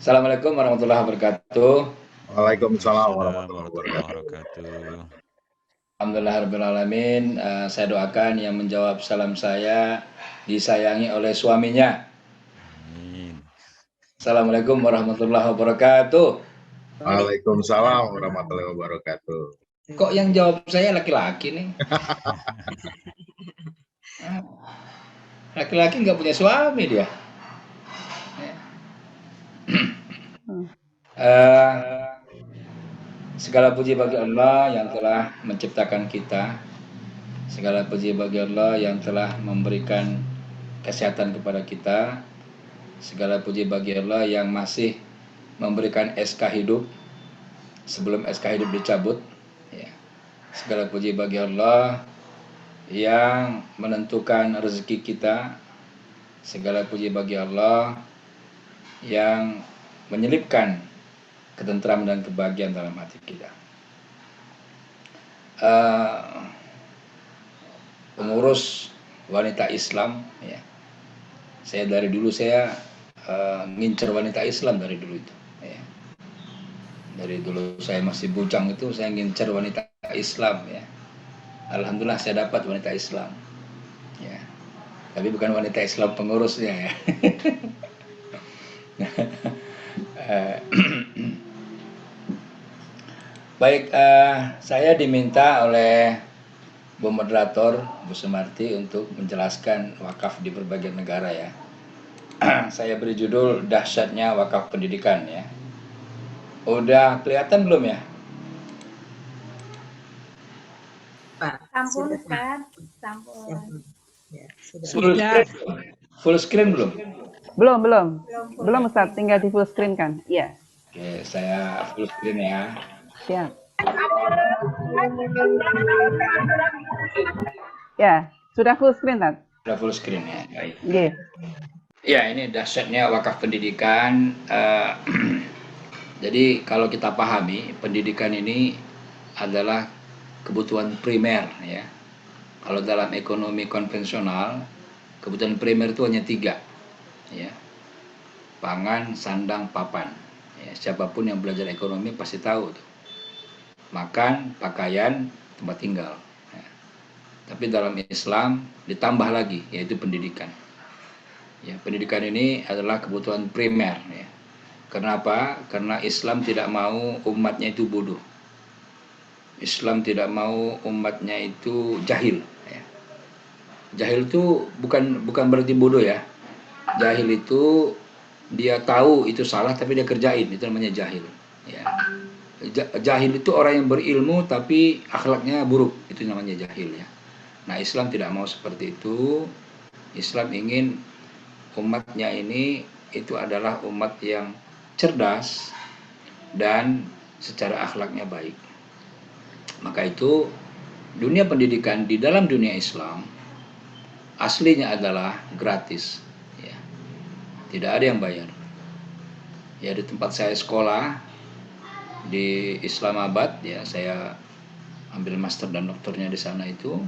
Assalamualaikum warahmatullahi wabarakatuh. Waalaikumsalam Waalaikumsalam warahmatullahi warahmatullahi wabarakatuh. wabarakatuh. Alhamdulillahirrahmanirrahim. Saya doakan yang menjawab salam saya disayangi oleh suaminya. Amin. Assalamualaikum warahmatullahi wabarakatuh. Waalaikumsalam warahmatullahi wabarakatuh. Kok yang jawab saya laki-laki nih? Laki-laki nggak punya suami dia. Eh, Segala puji bagi Allah yang telah menciptakan kita. Segala puji bagi Allah yang telah memberikan kesehatan kepada kita. Segala puji bagi Allah yang masih memberikan SK hidup sebelum SK hidup dicabut. Ya. Segala puji bagi Allah yang menentukan rezeki kita. Segala puji bagi Allah yang menyelipkan ketentraman dan kebahagiaan dalam hati kita. Pengurus wanita Islam, ya. Saya dari dulu ngincer wanita Islam dari dulu itu. Ya. Dari dulu saya masih bujang itu saya ngincer wanita Islam, ya. Alhamdulillah saya dapat wanita Islam, ya. Tapi bukan wanita Islam pengurusnya, ya. Baik, saya diminta oleh Bu Moderator, Bu Sumarti untuk menjelaskan wakaf di berbagai negara, ya. Saya beri judul Dahsyatnya Wakaf Pendidikan, ya. Udah kelihatan belum ya? Sampun, Ustaz. Sampun. Ya, Full screen belum? Belum Ustaz, tinggal di full screen kan? Iya. Oke, saya full screen ya. Siap. Ya, sudah full screen, Ustaz? Sudah full screen ya. Baik. Iya. Ya, ini dahsyatnya wakaf pendidikan. Jadi kalau kita pahami, pendidikan ini adalah kebutuhan primer, ya. Kalau dalam ekonomi konvensional, kebutuhan primer itu hanya 3, ya. Pangan, sandang, papan. Ya, siapapun yang belajar ekonomi pasti tahu tuh. Makan, pakaian, tempat tinggal. Ya. Tapi dalam Islam ditambah lagi, yaitu pendidikan. Ya, pendidikan ini adalah kebutuhan primer, ya. Kenapa? Karena Islam tidak mau umatnya itu bodoh. Islam tidak mau umatnya itu jahil. Ya. Jahil itu bukan berarti bodoh, ya. Jahil itu dia tahu itu salah tapi dia kerjain, itu namanya jahil. Ya. Jahil itu orang yang berilmu tapi akhlaknya buruk, itu namanya jahil, ya. Nah, Islam tidak mau seperti itu. Islam ingin umatnya ini itu adalah umat yang cerdas dan secara akhlaknya baik. Maka itu dunia pendidikan di dalam dunia Islam aslinya adalah gratis, ya. Tidak ada yang bayar. Ya, di tempat saya sekolah di Islamabad, ya, saya ambil master dan doktornya di sana itu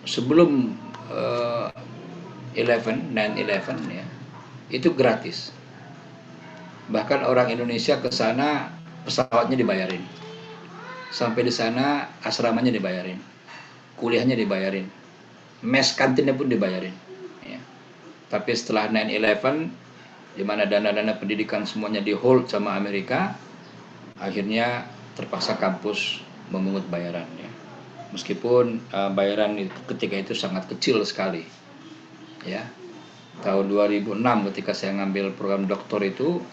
sebelum 9/11, ya, itu gratis. Bahkan orang Indonesia ke sana pesawatnya dibayarin. Sampai di sana asramanya dibayarin. Kuliahnya dibayarin. Mes kantinnya pun dibayarin, ya. Tapi setelah 9/11, di mana dana-dana pendidikan semuanya di hold sama Amerika, akhirnya terpaksa kampus memungut bayaran, ya. Meskipun bayaran ketika itu sangat kecil sekali, ya. Tahun 2006 ketika saya ngambil program doktor itu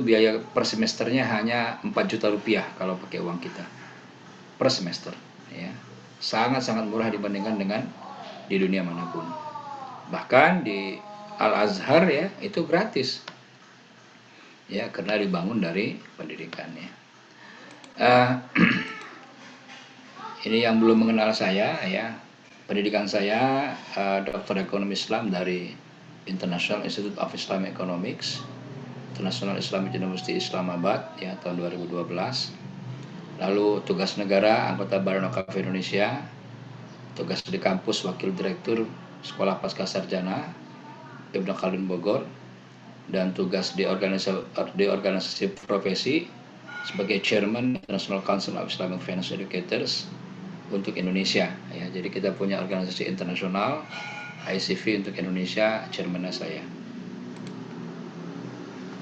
biaya per semesternya hanya 4 juta rupiah kalau pakai uang kita per semester, ya. Sangat-sangat murah dibandingkan dengan di dunia manapun. Bahkan di Al-Azhar, ya, itu gratis, ya, karena dibangun dari pendidikannya. Ini yang belum mengenal saya, ya. Pendidikan saya Doktor Ekonomi Islam dari International Institute of Islamic Economics, International Islamic University Islamabad, ya, tahun 2012. Lalu tugas negara anggota Badan Wakaf Indonesia, tugas di kampus wakil direktur Sekolah Pasca Sarjana Ibnu Khaldun Bogor, dan tugas di organisasi profesi sebagai Chairman International Council of Islamic Finance Educators untuk Indonesia. Ya, jadi kita punya organisasi internasional ICV untuk Indonesia, chairman-nya saya.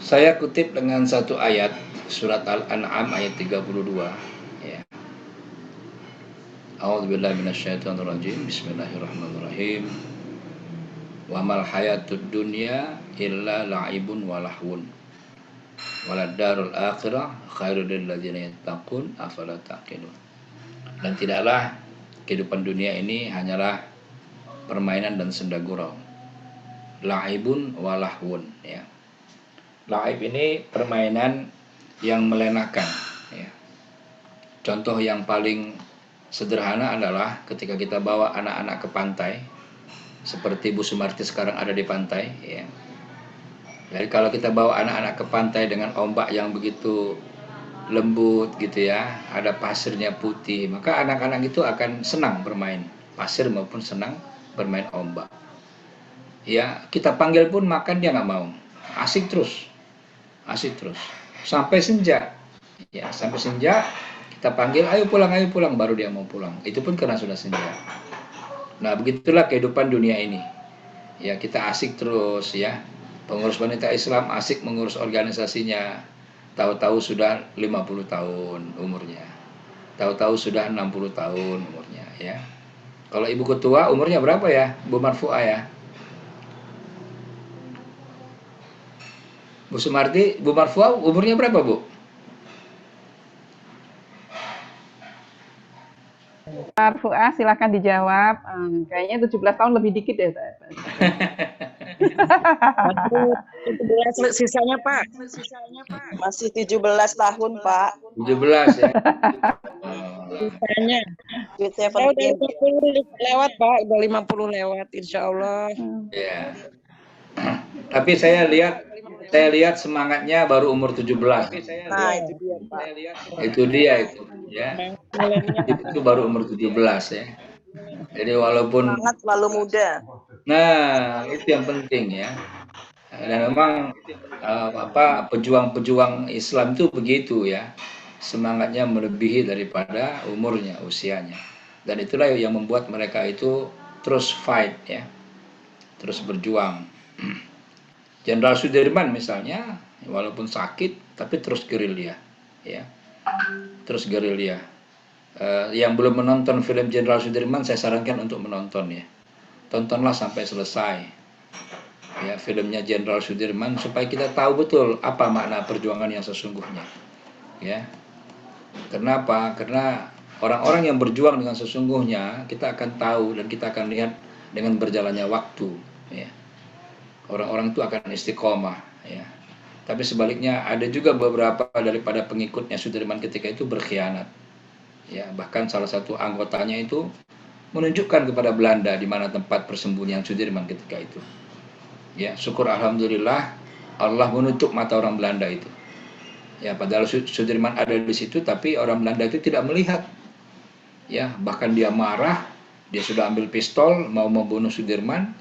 Saya kutip dengan satu ayat surat Al-An'am ayat 32 ya. A'udzubillahi minasyaitonirrajim. Bismillahirrahmanirrahim. Wa mal hayatud dunya illa la'ibun wa lahwun. Walad darul akhirah khairul lil ladzina yattaqun afala taqilun. Dan tidaklah kehidupan dunia ini hanyalah permainan dan senda gurau. La'ibun wa lahwun ya. La'ib ini permainan yang melenakan ya. Contoh yang paling sederhana adalah ketika kita bawa anak-anak ke pantai, seperti Bu Sumarti sekarang ada di pantai ya. Jadi kalau kita bawa anak-anak ke pantai dengan ombak yang begitu lembut gitu ya, ada pasirnya putih, maka anak-anak itu akan senang bermain pasir maupun senang bermain ombak. Ya, kita panggil pun makan dia nggak mau, asik terus sampai senja. Ya, sampai senja kita panggil ayo pulang, baru dia mau pulang. Itu pun karena sudah senja. Nah, begitulah kehidupan dunia ini. Ya, kita asik terus ya. Pengurus wanita Islam asik mengurus organisasinya. Tahu-tahu sudah 50 tahun umurnya. Tahu-tahu sudah 60 tahun umurnya ya. Kalau ibu ketua umurnya berapa ya? Bu Marfu'ah ya. Bu Sumarti, Bu Marfu'ah umurnya berapa, Bu? Marfu'ah, silakan dijawab. Kayaknya 17 tahun lebih dikit ya. Waduh, 17 sisanya Pak. Masih 17 tahun, Pak. 17 ya. Sisanya. Sweet Saya udah 17. 50 lewat Pak, udah 50 lewat insya Allah. Ya. Tapi saya lihat semangatnya baru umur 17. Nah, itu dia, Pak. Itu dia itu ya. Itu baru umur 17 ya. Jadi walaupun Semangat selalu muda. nah, itu yang penting ya. Dan memang pejuang-pejuang Islam itu begitu ya. Semangatnya melebihi daripada umurnya, usianya. Dan itulah yang membuat mereka itu terus fight ya. Terus berjuang. Jenderal Sudirman misalnya, walaupun sakit tapi terus gerilya ya. Terus gerilya. Yang belum menonton film Jenderal Sudirman, saya sarankan untuk menonton ya. Tontonlah sampai selesai ya filmnya Jenderal Sudirman supaya kita tahu betul apa makna perjuangan yang sesungguhnya ya. Kenapa? Karena orang-orang yang berjuang dengan sesungguhnya kita akan tahu dan kita akan lihat dengan berjalannya waktu ya. Orang-orang itu akan istiqomah ya. Tapi sebaliknya ada juga beberapa daripada pengikutnya Sudirman ketika itu berkhianat ya. Bahkan salah satu anggotanya itu menunjukkan kepada Belanda di mana tempat persembunyian Sudirman ketika itu. Ya, syukur alhamdulillah Allah menutup mata orang Belanda itu. Ya, padahal Sudirman ada di situ tapi orang Belanda itu tidak melihat. Ya, bahkan dia marah, dia sudah ambil pistol mau membunuh Sudirman,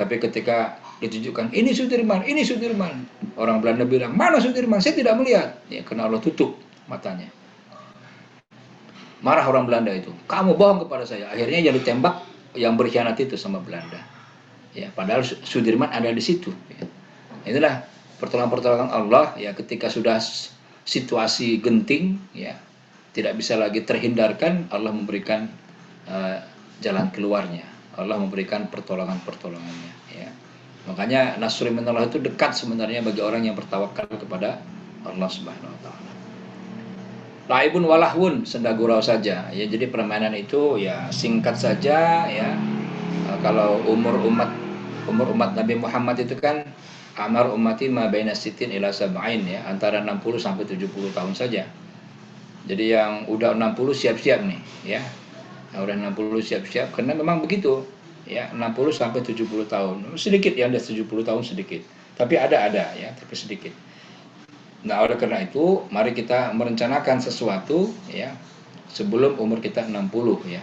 tapi ketika ditunjukkan ini Sudirman, orang Belanda bilang, "Mana Sudirman? Saya tidak melihat." Ya, karena Allah tutup matanya. Marah orang Belanda itu, kamu bohong kepada saya. Akhirnya yang ditembak yang berkhianat itu sama Belanda. Ya, padahal Sudirman ada di situ. Ya. Itulah pertolongan-pertolongan Allah ya ketika sudah situasi genting ya tidak bisa lagi terhindarkan, Allah memberikan jalan keluarnya. Allah memberikan pertolongan-pertolongannya. Ya. Makanya Nasrul minallah itu dekat sebenarnya bagi orang yang bertawakal kepada Allah Subhanahu Wa Taala. Laibun walahwun, senda gurau saja ya. Jadi permainan itu ya singkat saja ya. Kalau umur umat Nabi Muhammad itu kan amar ummati ma baina sitin ila sab'ain ya, antara 60 sampai 70 tahun saja. Jadi yang udah 60 siap-siap nih ya. Yang udah 60 siap-siap karena memang begitu ya, 60 sampai 70 tahun. Sedikit yang udah 70 tahun sedikit. Tapi ada ya, tapi sedikit. Nah, oleh karena itu, mari kita merencanakan sesuatu ya sebelum umur kita 60 ya.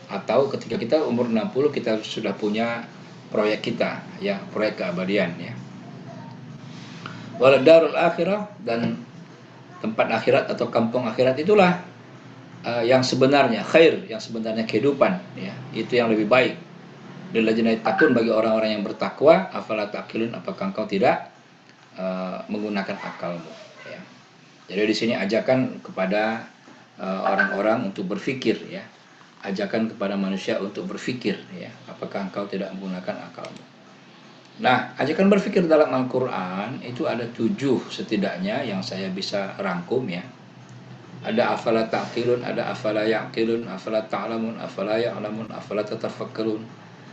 Atau ketika kita umur 60 kita sudah punya proyek kita ya, proyek keabadian ya. Waladarul akhirah, dan tempat akhirat atau kampung akhirat itulah yang sebenarnya khair, yang sebenarnya kehidupan, ya. Itu yang lebih baik. Lilladzina yattaqun, bagi orang-orang yang bertakwa. Afala taqilun, apakah engkau tidak menggunakan akalmu, ya. Jadi di sini ajakan kepada orang-orang untuk berpikir, ya. Ajakan kepada manusia untuk berpikir, ya. Apakah engkau tidak menggunakan akalmu? Nah, ajakan berpikir dalam Al-Quran itu ada 7 setidaknya yang saya bisa rangkum, ya. Ada afala ta'qilun, ada afala ya'qilun, afala ta'lamun, afala ya'lamun, afala tatafakkarun,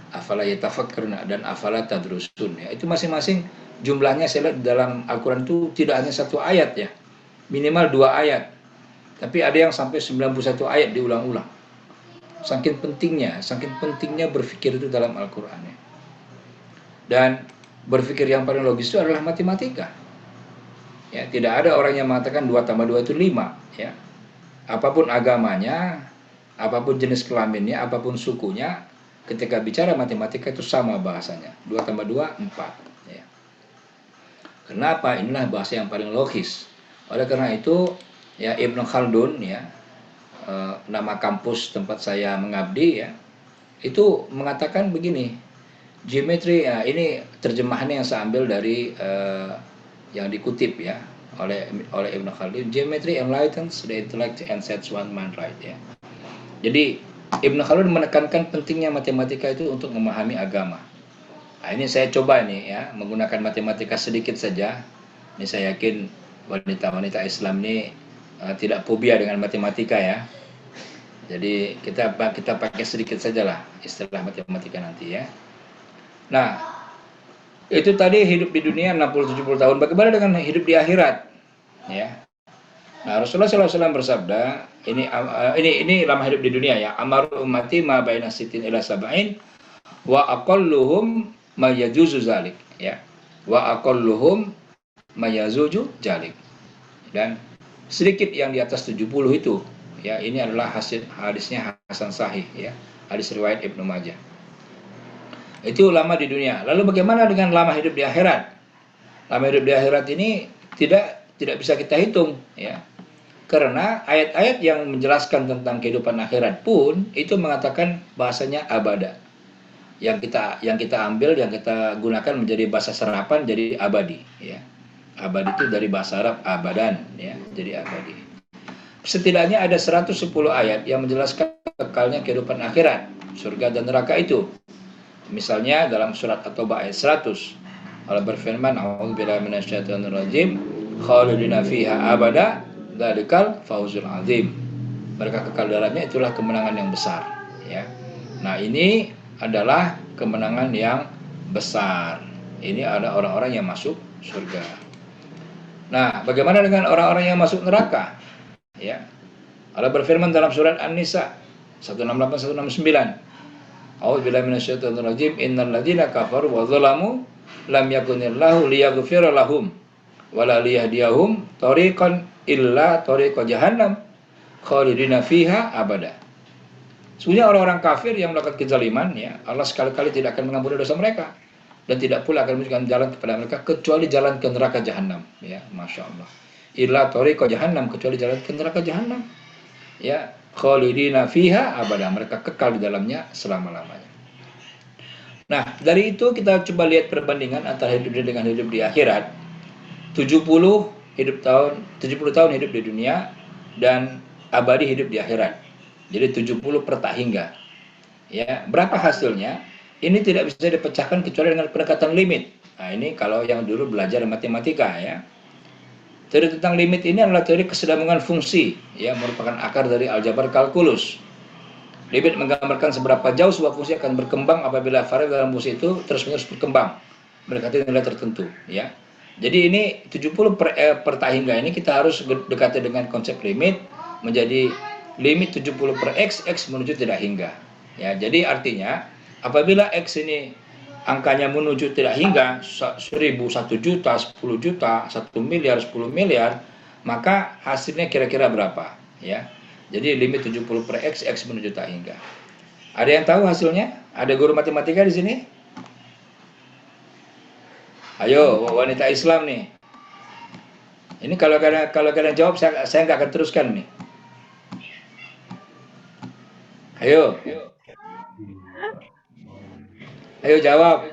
afala yatafakkarun, dan afala tadrusun, ya. Itu masing-masing jumlahnya saya lihat dalam Al-Quran itu tidak hanya 1 ayat, ya. Minimal 2 ayat. Tapi ada yang sampai 91 ayat diulang-ulang. Saking pentingnya berpikir itu dalam Al-Quran, ya. Dan berpikir yang paling logis itu adalah matematika. Ya, tidak ada orang yang mengatakan 2 tambah 2 itu 5, ya. Apapun agamanya, apapun jenis kelaminnya, apapun sukunya, ketika bicara matematika itu sama bahasanya. 2 tambah 2, 4, ya. Kenapa? Inilah bahasa yang paling logis. Oleh karena itu, ya, Ibnu Khaldun, ya, nama kampus tempat saya mengabdi, ya, itu mengatakan begini. Geometry, ya, ini terjemahannya yang saya ambil dari yang dikutip, ya, oleh Ibnu Khaldun. Geometry enlightens the intellect and sets one mind right, ya. Jadi Ibnu Khaldun menekankan pentingnya matematika itu untuk memahami agama. Nah, ini saya coba nih, ya, menggunakan matematika sedikit saja. Ini saya yakin wanita-wanita Islam ini tidak fobia dengan matematika, ya. Jadi kita pakai sedikit sajalah istilah matematika nanti, ya. Nah, itu tadi hidup di dunia 60-70 tahun. Bagaimana dengan hidup di akhirat? Ya. Nah, Rasulullah SAW bersabda, ini lama hidup di dunia, ya. Amaru ummati ma baina sitin ila sab'in wa aqalluhum ma yajuzu zalik, ya. Wa aqalluhum ma yazuju zalik. Dan sedikit yang di atas 70 itu, ya, ini adalah hadisnya hasan sahih, ya. Hadis riwayat Ibnu Majah. Itu lama di dunia. Lalu bagaimana dengan lama hidup di akhirat? Lama hidup di akhirat ini tidak bisa kita hitung, ya. Karena ayat-ayat yang menjelaskan tentang kehidupan akhirat pun itu mengatakan bahasanya abada. Yang kita ambil, yang kita gunakan menjadi bahasa serapan jadi abadi, ya. Abadi itu dari bahasa Arab abadan, ya, jadi abadi. Setidaknya ada 110 ayat yang menjelaskan kekalnya kehidupan akhirat, surga dan neraka itu. Misalnya dalam surat At-Taubah ayat 100, Allah berfirman, "A'udzubillahi minasyaitonir rajim, khalidina fiha abada, dzalikal fawzul azim." Mereka kekal dalamnya, itulah kemenangan yang besar, ya. Nah, ini adalah kemenangan yang besar. Ini ada orang-orang yang masuk surga. Nah, bagaimana dengan orang-orang yang masuk neraka? Ya. Allah berfirman dalam surat An-Nisa 168-169. A'udzubillahi minasyaitonir rajim. Innal ladzina kafaru wa dzalamu lam yakunillahu liyaghfira lahum wa la liyahdiyahum thoriqan illa thoriqa jahannam khalidina fiha abada. Sebenarnya orang-orang kafir yang melakukan kezaliman, ya, Allah sekali-kali tidak akan mengampuni dosa mereka dan tidak pula akan menunjukkan jalan kepada mereka kecuali jalan ke neraka jahanam, ya. Masya Allah. Illa thoriqa jahannam, kecuali jalan ke neraka jahanam, ya. Khalidina fiha abada, mereka kekal di dalamnya selama-lamanya. Nah, dari itu kita coba lihat perbandingan antara hidup dengan hidup di akhirat. 70 tahun hidup di dunia dan abadi hidup di akhirat. Jadi 70 per tak hingga. Ya, berapa hasilnya? Ini tidak bisa dipecahkan kecuali dengan pendekatan limit. Nah, ini kalau yang dulu belajar matematika, ya. Teori tentang limit ini adalah teori kesedamungan fungsi, ya, merupakan akar dari aljabar kalkulus. Limit menggambarkan seberapa jauh sebuah fungsi akan berkembang apabila variabel dalam fungsi itu terus-menerus berkembang mendekati nilai tertentu, ya. Jadi ini 70 per tak hingga ini kita harus dekati dengan konsep limit menjadi limit 70 per x menuju tidak hingga. Ya, jadi artinya apabila x ini angkanya menuju tidak hingga 1000, 1 juta, 10 juta, 1 miliar, 10 miliar, maka hasilnya kira-kira berapa, ya. Jadi limit 70 per x menuju tak hingga. Ada yang tahu hasilnya? Ada guru matematika di sini? Ayo, wanita Islam nih. Ini kalau kalian jawab, saya nggak akan teruskan nih. Ayo. Ayo jawab.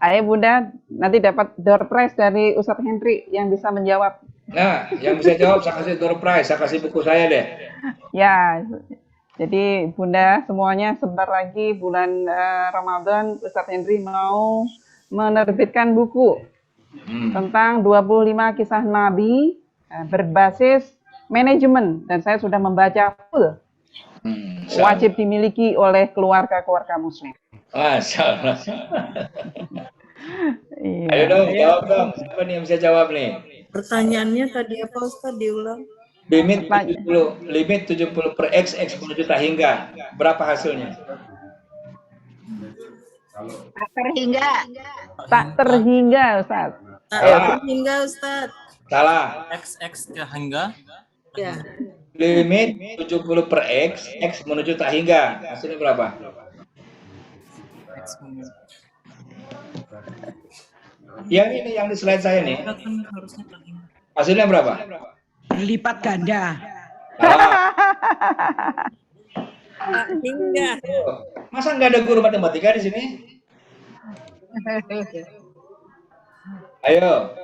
Ayo Bunda, nanti dapat door prize dari Ustadz Hendri yang bisa menjawab. Nah, yang bisa jawab saya kasih door prize, saya kasih buku saya deh. Ya, jadi Bunda semuanya sebentar lagi bulan Ramadan Ustadz Hendri mau menerbitkan buku tentang 25 kisah Nabi berbasis manajemen, dan saya sudah membaca full. Wajib dimiliki oleh keluarga-keluarga muslim. Masya Allah. Iya. Ayo dong, jawab dong. Siapa nih yang bisa jawab nih? Pertanyaannya tadi apa Ustaz, diulang? Limit 70 per X 10 juta hingga. Berapa hasilnya? Terhingga. Tak terhingga Ustaz. Hingga Ustaz. Salah. XX ke hingga. Ya. Limit 70 per X menuju tak hingga. Hasilnya berapa? Yang ini yang di slide saya nih. Hasilnya berapa? Lipat ganda. Hingga. Masa nggak ada guru matematika di sini? Ayo.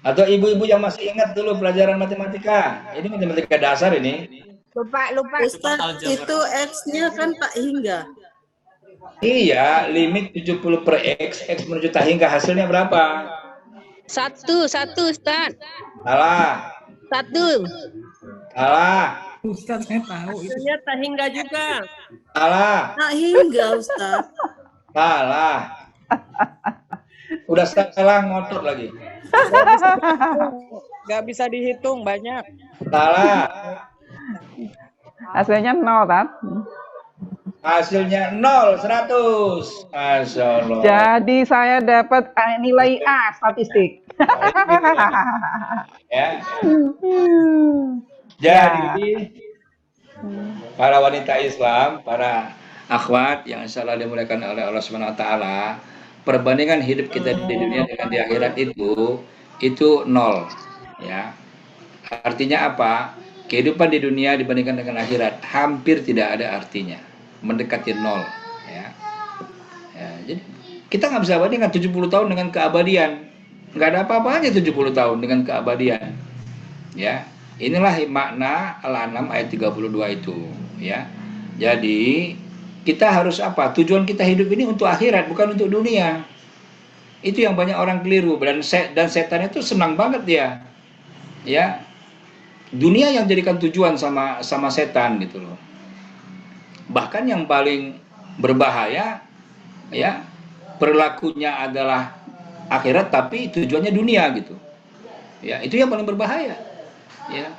Atau ibu-ibu yang masih ingat dulu pelajaran matematika. Ini matematika dasar ini. Lupa. Ustaz, itu X-nya kan tak hingga. Iya, limit 70 per X menuju tak hingga. Hasilnya berapa? Satu Ustaz. Salah. Salah. Ustaz, saya tahu itu. Hasilnya tak hingga juga. Salah. Tak hingga Ustaz. Salah. Udah salah ngotot lagi. Nggak bisa dihitung banyak. Salah. Hasilnya 0 kan? Hasilnya 0, 100. Masya Allah. Jadi saya dapat nilai A statistik. Ya. Jadi para wanita Islam, para akhwat yang insya Allah dimuliakan oleh Allah Subhanahu Wa Taala, perbandingan hidup kita di dunia dengan di akhirat itu 0, ya. Artinya apa? Kehidupan di dunia dibandingkan dengan akhirat hampir tidak ada artinya, mendekati 0, ya. Jadi kita nggak bisa bandingkan 70 tahun dengan keabadian, nggak ada apa-apanya 70 tahun dengan keabadian, ya. Inilah makna Al-An'am ayat 32 itu, ya. Jadi kita harus apa? Tujuan kita hidup ini untuk akhirat, bukan untuk dunia. Itu yang banyak orang keliru, dan setan itu senang banget dia, ya. Dunia yang jadikan tujuan sama setan gitu loh. Bahkan yang paling berbahaya, ya, perilakunya adalah akhirat tapi tujuannya dunia gitu. Ya, itu yang paling berbahaya. Ya.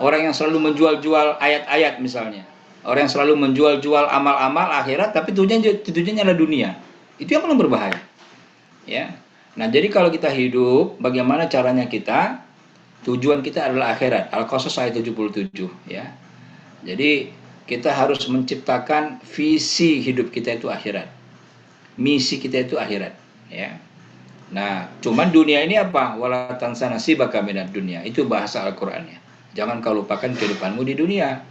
Orang yang selalu menjual-jual ayat-ayat misalnya. Orang yang selalu menjual-jual amal-amal akhirat tapi tujuannya adalah dunia. Itu yang paling berbahaya. Ya. Nah, jadi kalau kita hidup, bagaimana caranya kita? Tujuan kita adalah akhirat. Al-Qasas ayat 77, ya. Jadi kita harus menciptakan visi hidup kita itu akhirat. Misi kita itu akhirat, ya. Nah, cuman dunia ini apa? Wala tansa nasibaka minad dunya. Itu bahasa Al-Qur'annya. Jangan kau lupakan kehidupanmu di dunia,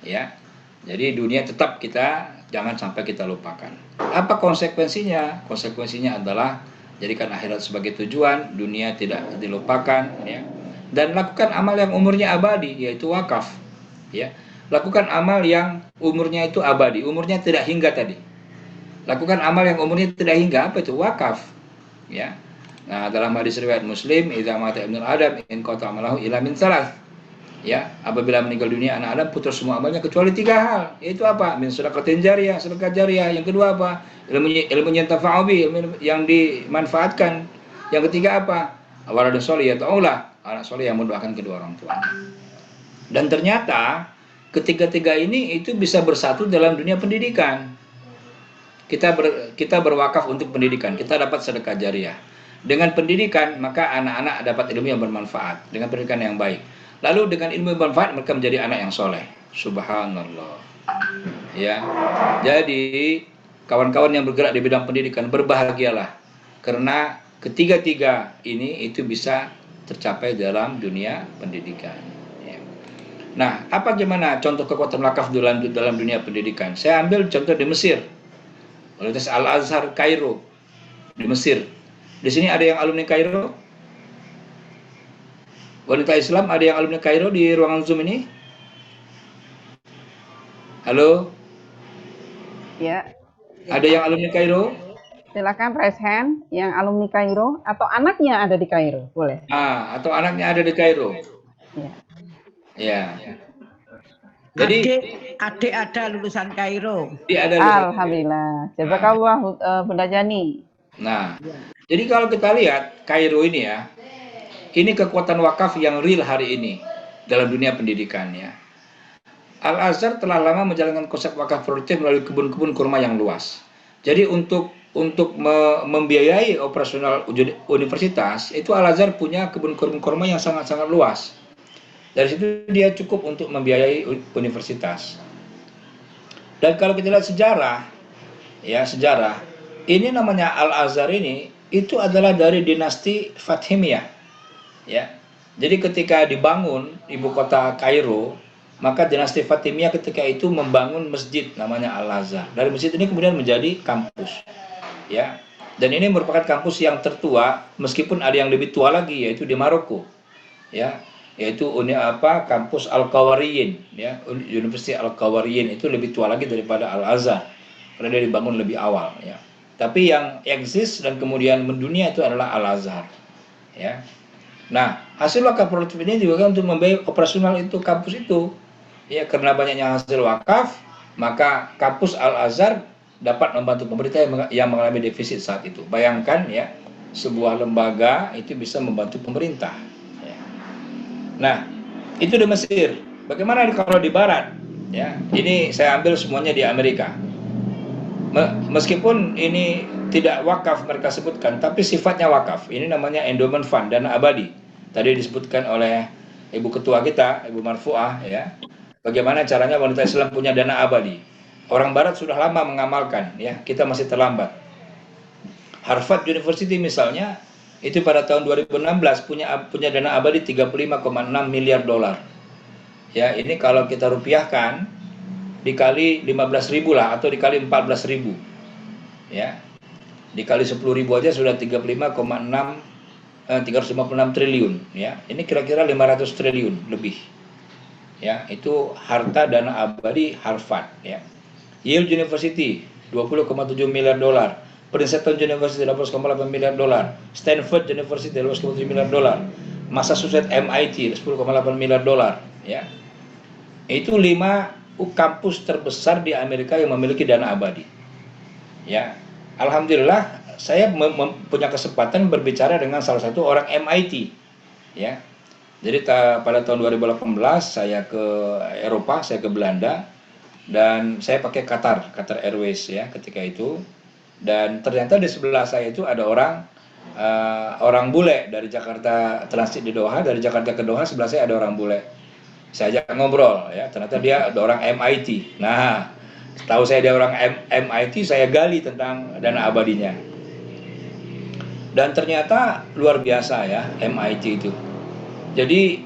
ya. Jadi dunia tetap kita jangan sampai kita lupakan. Apa konsekuensinya? Konsekuensinya adalah jadikan akhirat sebagai tujuan, dunia tidak dilupakan, ya. Dan lakukan amal yang umurnya abadi, yaitu wakaf, ya. Lakukan amal yang umurnya itu abadi, umurnya tidak hingga tadi. Lakukan amal yang umurnya tidak hingga, apa itu? Wakaf, ya. Nah, dalam hadis riwayat Muslim, idza mata ibnul adam in qata amalahu ila min salas. Ya, apabila meninggal dunia anak Adam putus semua amalnya kecuali 3 hal, yaitu apa? Min sedekatin jariyah, sedekah jariyah. Yang kedua apa? Ilmu yang tafa'u bi, ilmu yang dimanfaatkan. Yang ketiga apa? Waladun sholih yata'ulah, anak soleh yang mendoakan kedua orang tua. Dan ternyata ketiga-tiga ini itu bisa bersatu dalam dunia pendidikan. Kita berwakaf untuk pendidikan, kita dapat sedekah jariyah. Dengan pendidikan maka anak-anak dapat ilmu yang bermanfaat dengan pendidikan yang baik. Lalu dengan ilmu yang bermanfaat mereka menjadi anak yang soleh. Subhanallah. Ya, jadi kawan-kawan yang bergerak di bidang pendidikan berbahagialah karena ketiga-tiga ini itu bisa tercapai dalam dunia pendidikan. Ya. Nah, apa gimana contoh kekuatan wakaf dalam dunia pendidikan? Saya ambil contoh di Mesir, Universitas Al-Azhar Kairo di Mesir. Di sini ada yang alumni Kairo? Wanita Islam ada yang alumni Kairo di ruangan Zoom ini? Halo? Ya, Ada yang alumni Kairo? silakan raise hand yang alumni Kairo atau anaknya ada di Kairo, boleh. Atau anaknya ada di Kairo? Ya. Ya. Jadi Adik ada lulusan Kairo. dia ada lulusan. Alhamdulillah. Jazakallah Bunda Jani. Nah, jadi kalau kita lihat Kairo ini ya, ini kekuatan wakaf yang real hari ini dalam dunia pendidikan ya. Al-Azhar telah lama menjalankan konsep wakaf produktif melalui kebun-kebun kurma yang luas. Jadi untuk membiayai operasional universitas, itu Al-Azhar punya kebun kurma yang sangat-sangat luas. Dari situ dia cukup untuk membiayai universitas. Dan kalau kita lihat sejarah, ini namanya Al-Azhar ini itu adalah dari dinasti Fatimiyah. Ya, jadi ketika dibangun ibu kota Kairo, maka dinasti Fatimiyah ketika itu membangun masjid namanya Al-Azhar. Dari masjid ini kemudian menjadi kampus. Ya, dan ini merupakan kampus yang tertua, meskipun ada yang lebih tua lagi, yaitu di Maroko. Ya, yaitu kampus Al-Qawariyin, ya, Universitas Al-Qawariyin itu lebih tua lagi daripada Al-Azhar karena dia dibangun lebih awal. Ya, tapi yang eksis dan kemudian mendunia itu adalah Al-Azhar. Ya. Nah, hasil wakaf produktif ini juga untuk membiayai operasional itu kampus itu. Ya, karena banyaknya hasil wakaf, maka kampus Al-Azhar dapat membantu pemerintah yang mengalami defisit saat itu. Bayangkan ya, sebuah lembaga itu bisa membantu pemerintah. Ya. Nah, itu di Mesir. Bagaimana kalau di Barat? Ya, ini saya ambil semuanya di Amerika. Meskipun ini tidak wakaf mereka sebutkan, tapi sifatnya wakaf. Ini namanya endowment fund, dana abadi. Tadi disebutkan oleh Ibu Ketua kita, Ibu Marfuah, ya. Bagaimana caranya wanita Islam punya dana abadi? Orang Barat sudah lama mengamalkan, ya. Kita masih terlambat. Harvard University misalnya, itu pada tahun 2016 punya dana abadi 35,6 miliar dolar. Ya, ini kalau kita rupiahkan dikali 15.000 lah atau dikali 14.000. Ya. Dikali 10.000 aja sudah 356 triliun, ya. Ini kira-kira 500 triliun lebih. Ya, itu harta dana abadi Harvard, ya. Yale University 20,7 miliar dolar. Princeton University 12,8 miliar dolar. Stanford University 12,7 miliar dolar. Massachusetts MIT 10,8 miliar dolar, ya. Itu 5 kampus terbesar di Amerika yang memiliki dana abadi. Ya. Alhamdulillah saya punya kesempatan berbicara dengan salah satu orang MIT, ya. Jadi pada tahun 2018 saya ke Eropa, saya ke Belanda, dan saya pakai Qatar Airways ya ketika itu. Dan ternyata di sebelah saya itu ada orang bule dari Jakarta, transit di Doha, dari Jakarta ke Doha, sebelah saya ada orang bule. Saya ajak ngobrol, ya. Ternyata dia ada orang MIT. Nah, tahu saya dia orang MIT, saya gali tentang dana abadinya. Dan ternyata luar biasa ya MIT itu. Jadi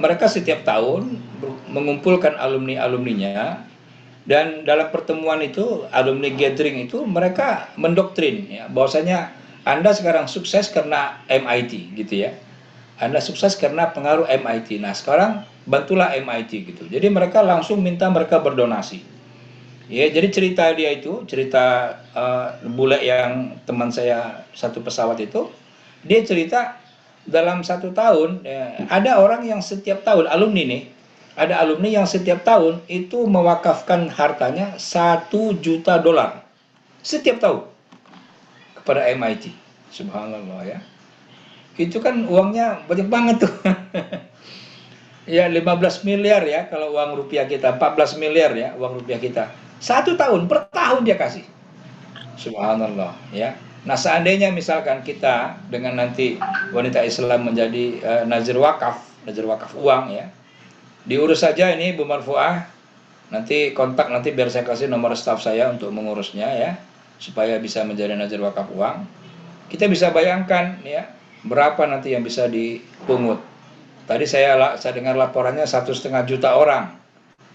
mereka setiap tahun mengumpulkan alumninya, dan dalam pertemuan itu, alumni gathering itu, mereka mendoktrin ya, bahwasanya Anda sekarang sukses karena MIT gitu ya. Anda sukses karena pengaruh MIT. Nah, sekarang bantulah MIT gitu. Jadi mereka langsung minta mereka berdonasi. Ya, jadi cerita dia itu, cerita bule yang teman saya satu pesawat itu, dia cerita dalam 1 tahun ya, ada orang yang setiap tahun, alumni nih, ada alumni yang setiap tahun itu mewakafkan hartanya 1 juta dolar setiap tahun kepada MIT. Subhanallah ya. Itu kan uangnya banyak banget tuh. Ya 15 miliar ya kalau uang rupiah kita, 14 miliar ya uang rupiah kita. 1 tahun, per tahun dia kasih. Subhanallah ya. Nah, seandainya misalkan kita dengan nanti wanita Islam menjadi nazir wakaf uang ya. Diurus saja ini Bu Marfuah. Nanti kontak nanti biar saya kasih nomor staf saya untuk mengurusnya ya, supaya bisa menjadi nazir wakaf uang. kita bisa bayangkan ya berapa nanti yang bisa dipungut. Tadi saya dengar laporannya 1,5 juta orang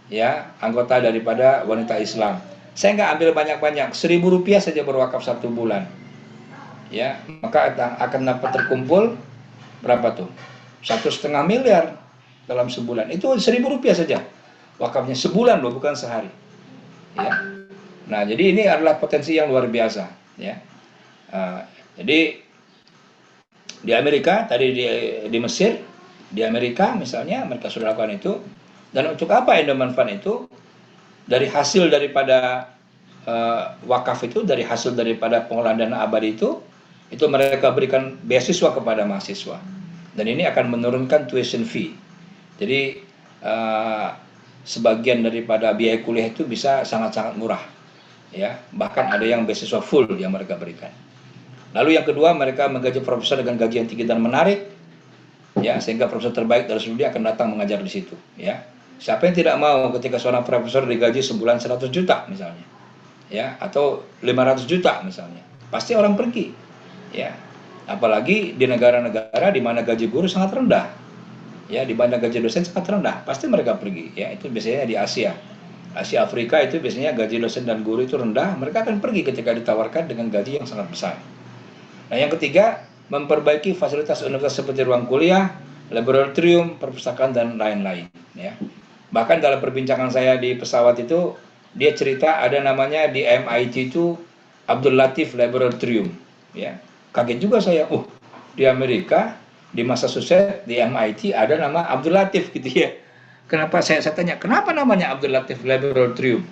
ya anggota daripada wanita Islam. Saya nggak ambil banyak-banyak, Rp1.000 saja berwakaf 1 bulan. Ya, maka akan dapat terkumpul berapa tuh? 1,5 miliar dalam sebulan. Itu Rp1.000 saja wakafnya sebulan loh, bukan sehari. Ya. Nah, jadi ini adalah potensi yang luar biasa. Ya. Jadi di Amerika tadi di Mesir, di Amerika misalnya mereka sudah lakukan itu. Dan untuk apa endowment fund itu? Dari hasil daripada wakaf itu, dari hasil daripada pengolahan dana abadi itu mereka berikan beasiswa kepada mahasiswa. Dan ini akan menurunkan tuition fee. Jadi sebagian daripada biaya kuliah itu bisa sangat-sangat murah. Ya, bahkan ada yang beasiswa full yang mereka berikan. Lalu yang kedua, mereka menggaji profesor dengan gaji yang tinggi dan menarik. Ya, sehingga profesor terbaik dari seluruh dunia akan datang mengajar di situ, ya. Siapa yang tidak mau ketika seorang profesor digaji sebulan 100 juta misalnya, ya, atau 500 juta misalnya, pasti orang pergi, ya. Apalagi di negara-negara di mana gaji guru sangat rendah, ya, di mana gaji dosen sangat rendah, pasti mereka pergi, ya. Itu biasanya di Asia, Afrika itu biasanya gaji dosen dan guru itu rendah, mereka akan pergi ketika ditawarkan dengan gaji yang sangat besar. Nah, yang ketiga, memperbaiki fasilitas universitas seperti ruang kuliah, laboratorium, perpustakaan dan lain-lain, ya. Bahkan dalam perbincangan saya di pesawat itu, dia cerita ada namanya di MIT itu Abdul Latif Laboratorium, ya. Kaget juga saya, di Amerika, di Massachusetts, di MIT ada nama Abdul Latif gitu ya. Kenapa saya tanya, kenapa namanya Abdul Latif Laboratorium?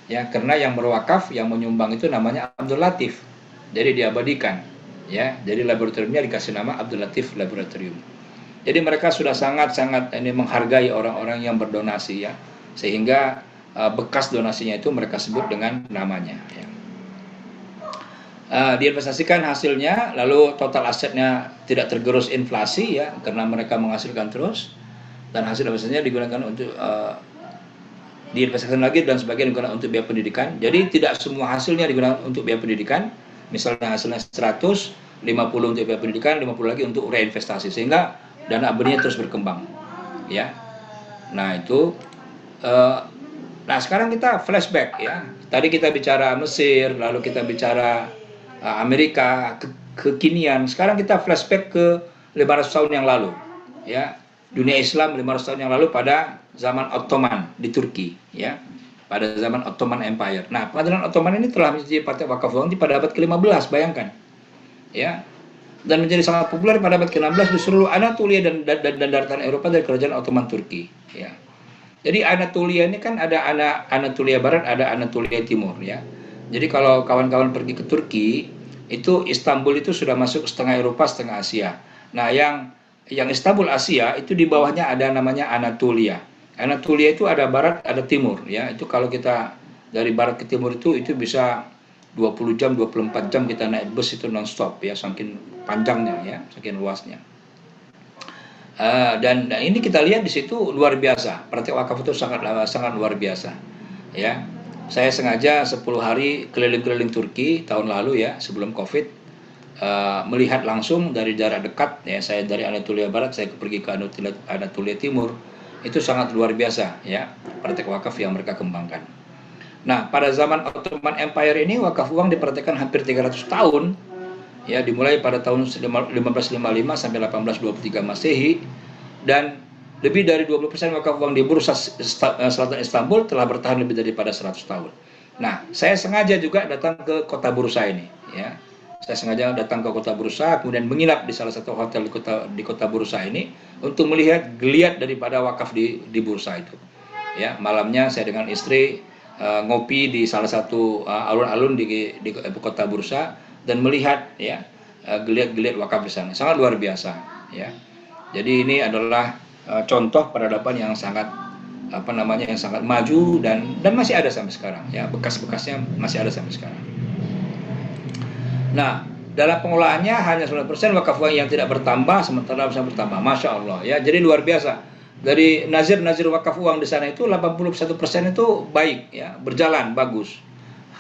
Ya, karena yang berwakaf, yang menyumbang itu namanya Abdul Latif. Jadi diabadikan, ya. Jadi laboratoriumnya dikasih nama Abdul Latif Laboratorium. Jadi mereka sudah sangat-sangat menghargai orang-orang yang berdonasi, ya, sehingga bekas donasinya itu mereka sebut dengan namanya. Ya. Diinvestasikan hasilnya, lalu total asetnya tidak tergerus inflasi, ya, karena mereka menghasilkan terus, dan hasil investasinya digunakan untuk diinvestasikan lagi dan sebagian digunakan untuk biaya pendidikan. Jadi tidak semua hasilnya digunakan untuk biaya pendidikan. Misalnya hasilnya 100, 50 untuk biaya pendidikan, 50 lagi untuk reinvestasi, sehingga dana abadinya terus berkembang, ya. Nah itu, nah sekarang kita flashback, ya. Tadi kita bicara Mesir, lalu kita bicara Amerika, kekinian. Sekarang kita flashback ke 500 tahun yang lalu, ya. Dunia Islam 500 tahun yang lalu pada zaman Ottoman di Turki, ya. Pada zaman Ottoman Empire. Nah, pengadilan Ottoman ini telah menjadi partai wakaf uang pada abad ke-15, bayangkan, ya. Dan menjadi sangat populer pada abad ke-16 di seluruh Anatolia dan daratan Eropa dari kerajaan Ottoman Turki, ya. Jadi Anatolia ini kan ada Anatolia Barat, ada Anatolia Timur, ya. Jadi kalau kawan-kawan pergi ke Turki, itu Istanbul itu sudah masuk setengah Eropa, setengah Asia. Nah, yang Istanbul Asia itu di bawahnya ada namanya Anatolia. Anatolia itu ada barat, ada timur, ya. Itu kalau kita dari barat ke timur itu bisa 20 jam, 24 jam kita naik bus itu non-stop, ya, saking panjangnya, ya, saking luasnya. Dan ini kita lihat di situ luar biasa. Praktek wakaf itu sangat luar biasa, ya. Saya sengaja 10 hari keliling-keliling Turki tahun lalu, ya, sebelum Covid, melihat langsung dari jarak dekat, ya. Saya dari Anatolia Barat, saya pergi ke Anatolia Timur. Itu sangat luar biasa, ya, praktek wakaf yang mereka kembangkan. Nah, pada zaman Ottoman Empire ini wakaf uang dipraktekkan hampir 300 tahun, ya, dimulai pada tahun 1555 sampai 1823 Masehi, dan lebih dari 20% wakaf uang di Bursa Selatan Istanbul telah bertahan lebih daripada 100 tahun. Nah, saya sengaja juga datang ke kota Bursa ini, ya. Saya sengaja datang ke kota Bursa, kemudian menginap di salah satu hotel di kota Bursa ini untuk melihat geliat daripada wakaf di Bursa itu. Ya, malamnya saya dengan istri ngopi di salah satu alun-alun di kota Bursa dan melihat, ya, geliat-geliat wakaf di sana. Sangat luar biasa, ya. Jadi ini adalah contoh peradaban yang sangat yang sangat maju dan masih ada sampai sekarang, ya. Bekas-bekasnya masih ada sampai sekarang. Nah, dalam pengolahannya hanya 9% wakaf uang yang tidak bertambah, sementara bisa bertambah. Masya Allah, ya. Jadi luar biasa. Dari nazir wakaf uang di sana itu 81% itu baik, ya, berjalan bagus.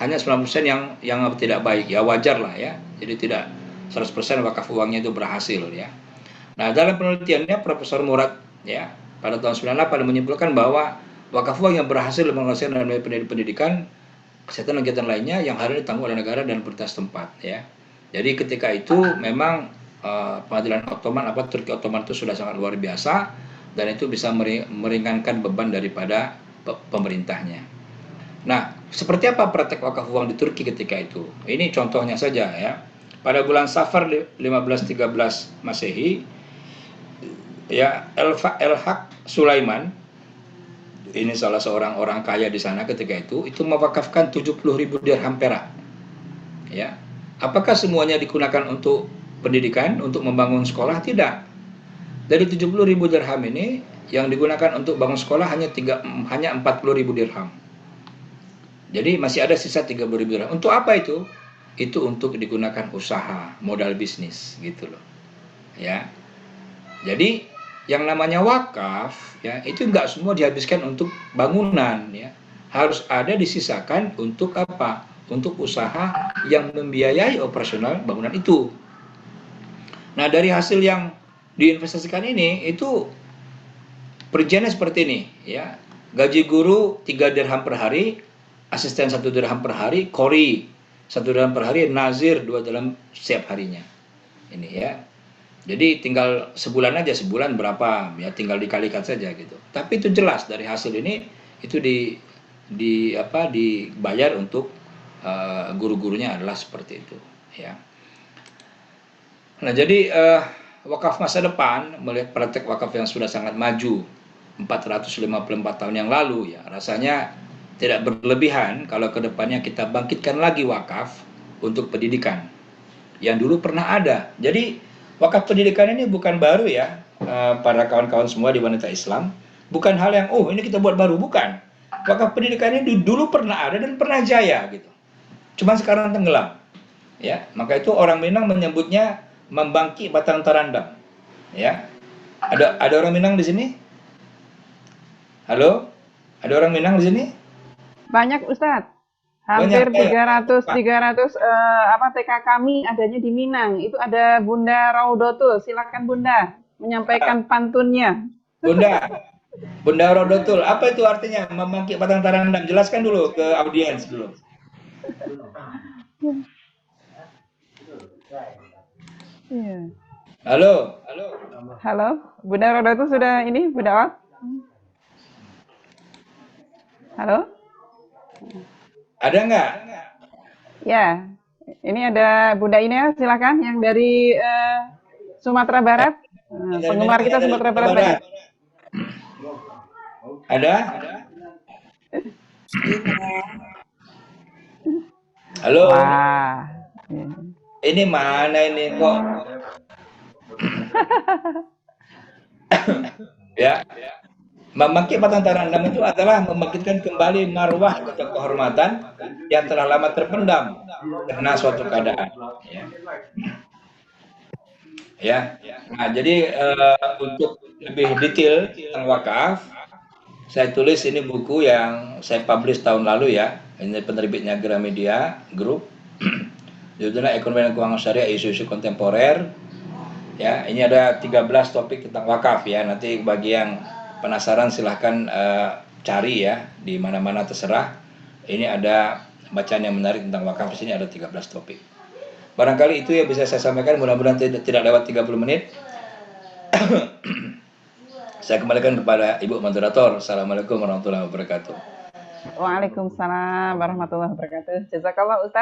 Hanya 9% yang tidak baik, ya, wajar lah, ya. Jadi tidak 100% wakaf uangnya itu berhasil ya. Nah, dalam penelitiannya Profesor Murad ya pada tahun 98 menyimpulkan bahwa wakaf uang yang berhasil menghasilkan dana pendidikan, kesehatan dan kegiatan lainnya yang harus ditanggung oleh negara dan pemerintah setempat ya. Jadi ketika itu memang pengadilan Ottoman Turki Ottoman itu sudah sangat luar biasa dan itu bisa meringankan beban daripada pemerintahnya. Nah, seperti apa praktek wakaf uang di Turki ketika itu? Ini contohnya saja ya. Pada bulan Safar 1513 Masehi, ya El-Haq Sulaiman, ini salah seorang orang kaya di sana ketika itu mewakafkan 70.000 dirham perak. Ya. Apakah semuanya digunakan untuk pendidikan, untuk membangun sekolah? Tidak. Dari 70.000 dirham ini yang digunakan untuk bangun sekolah hanya 40.000 dirham. Jadi masih ada sisa 30.000 dirham. Untuk apa itu? Itu untuk digunakan usaha, modal bisnis gitu loh. Ya. Jadi yang namanya wakaf ya itu enggak semua dihabiskan untuk bangunan ya. Harus ada disisakan untuk apa? Untuk usaha yang membiayai operasional bangunan itu. Nah, dari hasil yang diinvestasikan ini itu perinciannya seperti ini ya. Gaji guru 3 dirham per hari, asisten 1 dirham per hari, qori 1 dirham per hari, nazir 2 dirham setiap harinya. Ini ya. Jadi tinggal sebulan aja, sebulan berapa ya, tinggal dikalikan saja gitu. Tapi itu jelas dari hasil ini itu dibayar untuk guru-gurunya adalah seperti itu ya. Nah, jadi wakaf masa depan melihat praktek wakaf yang sudah sangat maju 454 tahun yang lalu ya, rasanya tidak berlebihan kalau kedepannya kita bangkitkan lagi wakaf untuk pendidikan yang dulu pernah ada. Jadi wakaf pendidikan ini bukan baru ya, para kawan-kawan semua di wanita Islam. Bukan hal yang ini kita buat baru, bukan. Wakaf pendidikan ini dulu pernah ada dan pernah jaya gitu. Cuman sekarang tenggelam. Ya, maka itu orang Minang menyebutnya membangkit batang tarandam. Ya. Ada orang Minang di sini? Halo? Ada orang Minang di sini? Banyak Ustadz. Hampir Banyak, 300 TK kami adanya di Minang. Itu ada Bunda Raudotul. Silakan Bunda menyampaikan pantunnya. Bunda Raudotul. Apa itu artinya membangkit batang tarandam? Jelaskan dulu ke audiens dulu. Iya. Halo. Halo, Bunda Raudotul sudah ini, Bunda Ot? Halo? Ada nggak? Ya, ini ada Bunda Inel, silakan yang dari Sumatera Barat. Penggemar kita Sumatera Barat banyak. Ada? Halo? Wah. Ini mana ini kok? Ya. Membangkit batang tarandam itu adalah membangkitkan kembali marwah atau kehormatan yang telah lama terpendam karena suatu keadaan. Ya. Nah, jadi untuk lebih detail tentang wakaf, saya tulis ini buku yang saya publish tahun lalu ya. Ini penerbitnya Gramedia Group. Judulnya Ekonomi dan Keuangan Syariah Isu-isu Kontemporer. Ya, ini ada 13 topik tentang wakaf ya. Nanti bagi yang penasaran silahkan cari ya di mana-mana terserah. Ini ada bacaan yang menarik tentang wakaf. Di sini ada 13 topik. Barangkali itu yang bisa saya sampaikan. Mudah-mudahan tidak lewat 30 menit. Saya kembalikan kepada Ibu Moderator. Assalamualaikum warahmatullahi wabarakatuh. Waalaikumsalam warahmatullahi wabarakatuh. Jazakallah Ustaz.